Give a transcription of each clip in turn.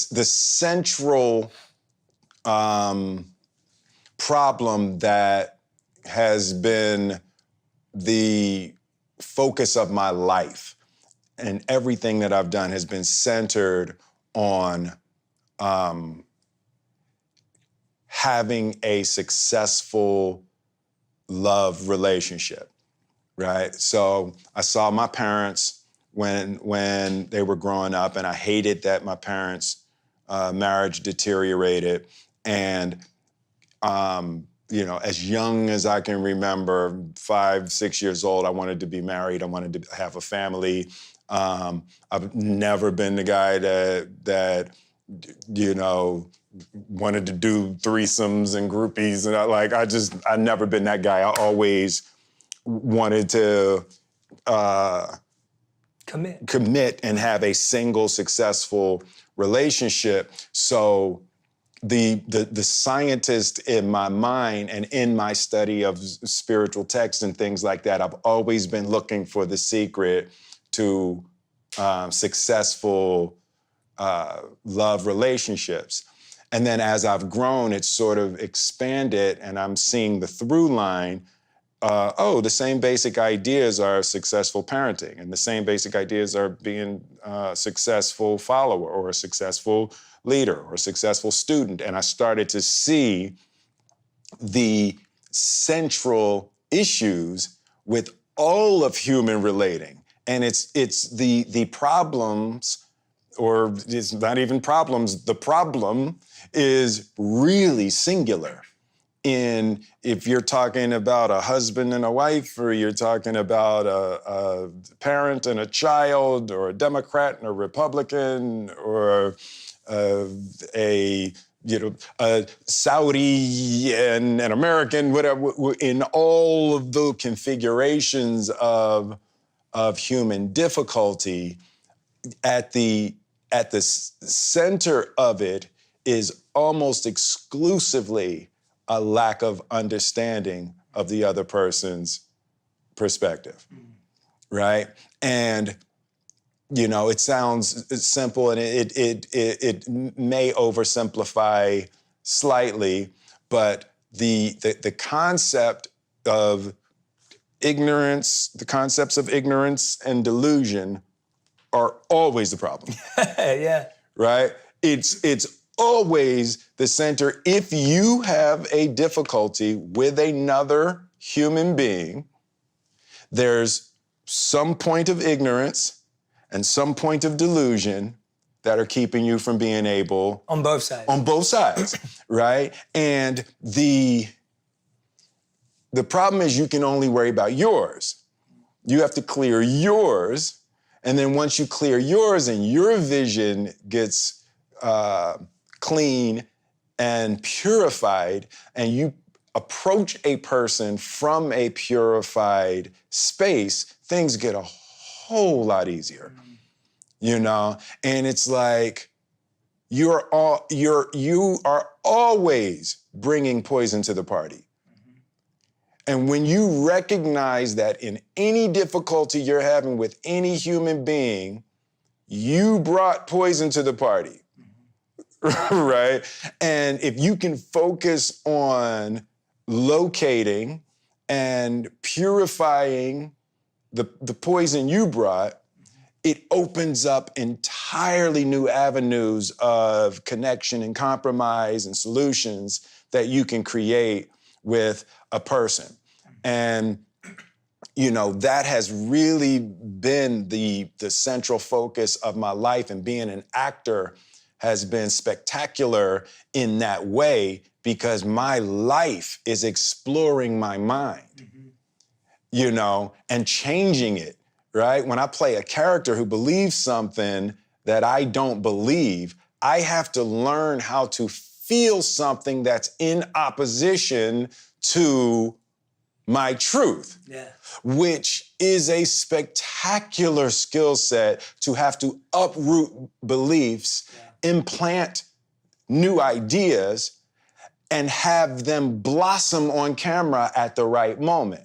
the central problem that has been the focus of my life and everything that I've done has been centered on having a successful love relationship, right? So I saw my parents when they were growing up, and I hated that my parents' marriage deteriorated. And as young as I can remember, 5, 6 years old, I wanted to be married. I wanted to have a family. I've never been the guy that wanted to do threesomes and groupies. And I've never been that guy. I always wanted to commit and have a single successful relationship. So the scientist in my mind and in my study of spiritual texts and things like that, I've always been looking for the secret to successful love relationships. And then as I've grown, it's sort of expanded, and I'm seeing the through line. The same basic ideas are successful parenting, and the same basic ideas are being a successful follower or a successful leader or a successful student. And I started to see the central issues with all of human relating. And it's the problems, or it's not even problems, the problem is really singular. If you're talking about a husband and a wife, or you're talking about a parent and a child, or a Democrat and a Republican, or a Saudi and an American, whatever, in all of the configurations of human difficulty, at the center of it is almost exclusively a lack of understanding of the other person's perspective, right? And, it sounds simple, and it may oversimplify slightly, but the concept of ignorance, the concepts of ignorance and delusion are always the problem. Yeah. Right? It's always the center. If you have a difficulty with another human being, there's some point of ignorance and some point of delusion that are keeping you from being able... On both sides. On both sides, right? And the problem is you can only worry about yours. You have to clear yours, and then once you clear yours and your vision gets clean and purified, and you approach a person from a purified space, things get a whole lot easier, And it's like you are always bringing poison to the party. And when you recognize that in any difficulty you're having with any human being, you brought poison to the party, right? And if you can focus on locating and purifying the poison you brought, it opens up entirely new avenues of connection and compromise and solutions that you can create with a person. And, that has really been the central focus of my life, and being an actor has been spectacular in that way, because my life is exploring my mind, and changing it, right? When I play a character who believes something that I don't believe, I have to learn how to feel something that's in opposition to my truth, which is a spectacular skill set to have to uproot beliefs, implant new ideas, and have them blossom on camera at the right moment.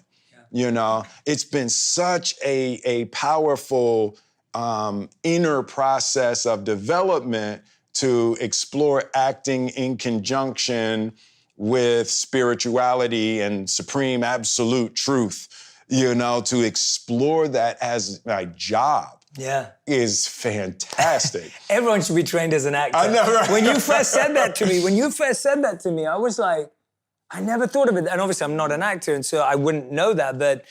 It's been such a powerful inner process of development to explore acting in conjunction with spirituality and supreme absolute truth, to explore that as my job. Yeah. Is fantastic. Everyone should be trained as an actor. I know, right? When you first said that to me, I was like, I never thought of it. And obviously I'm not an actor, and so I wouldn't know that. But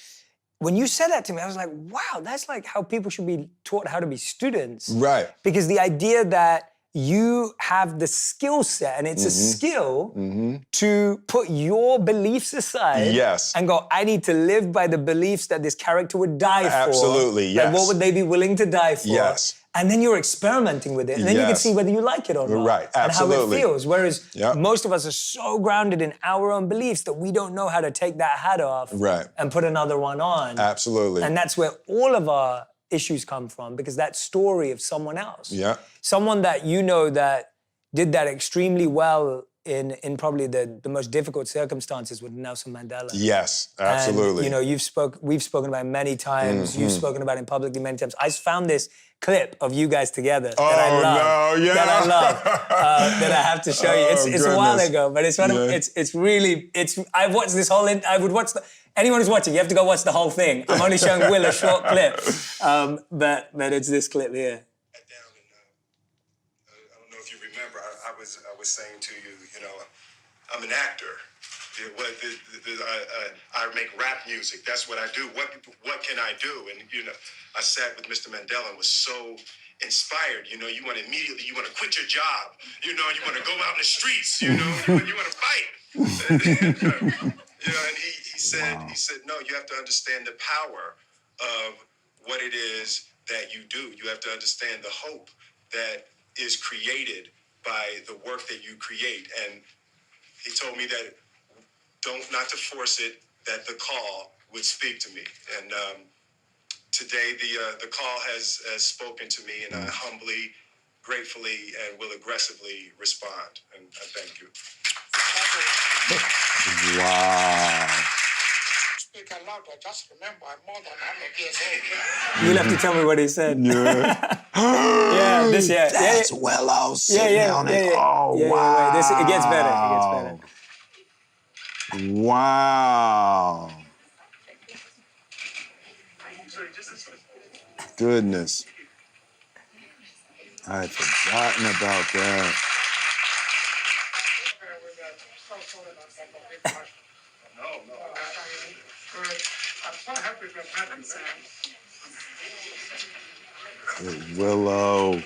when you said that to me, I was like, wow, that's like how people should be taught how to be students. Right. Because the idea that you have the skill set, and it's a skill to put your beliefs aside and go, I need to live by the beliefs that this character would die for. Absolutely, yes. Like, what would they be willing to die for? Yes. And then you're experimenting with it, and then you can see whether you like it or not. Right, absolutely. And how it feels. Whereas most of us are so grounded in our own beliefs that we don't know how to take that hat off and put another one on. Absolutely. And that's where all of our issues come from, because that story of someone else. Yeah. Someone that you know that did that extremely well in probably the most difficult circumstances with Nelson Mandela. Yes, absolutely. And, we've spoken about it many times. You've spoken about it publicly many times. I just found this clip of you guys together that I love. That I have to show you. It's a while ago, but it's one of, I've watched this whole, anyone who's watching, you have to go watch the whole thing. I'm only showing Will a short clip, but it's this clip here. I don't know if you remember, I was saying to you, I'm an actor. I make rap music. That's what I do. What can I do? And I sat with Mr. Mandela and was so inspired. You want to quit your job. You want to go out in the streets. You want to fight. And he said, no, you have to understand the power of what it is that you do. You have to understand the hope that is created by the work that you create. And he told me that not to force it, that the call would speak to me. And today the call has spoken to me, and I humbly, gratefully, and will aggressively respond. And I thank you. Wow. Speak aloud, I just remember I'm more than 100 years old. You'll have to tell me what he said. Yeah. That's Willow sitting on it. Oh, wow. It gets better. Wow. Goodness. I had forgotten about that. Willow.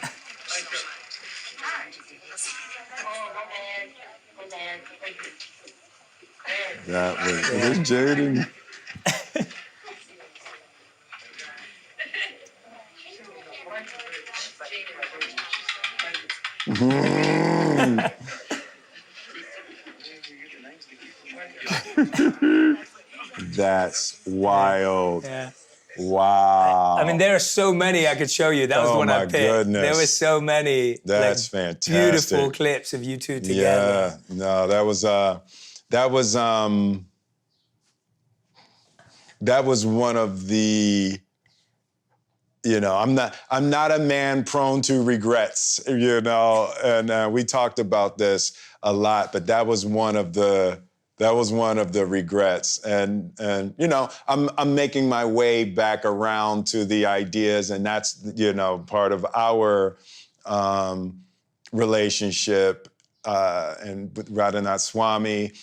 That was Jaden. That's wild. Yeah. Wow. I mean, there are so many I could show you. That was the one I picked. Goodness. There were so many. That's fantastic. Beautiful clips of you two together. Yeah. No, that was one of the, I'm not a man prone to regrets, and we talked about this a lot, but that was one of the regrets. And I'm making my way back around to the ideas, and that's, part of our relationship and with Radhanath Swami.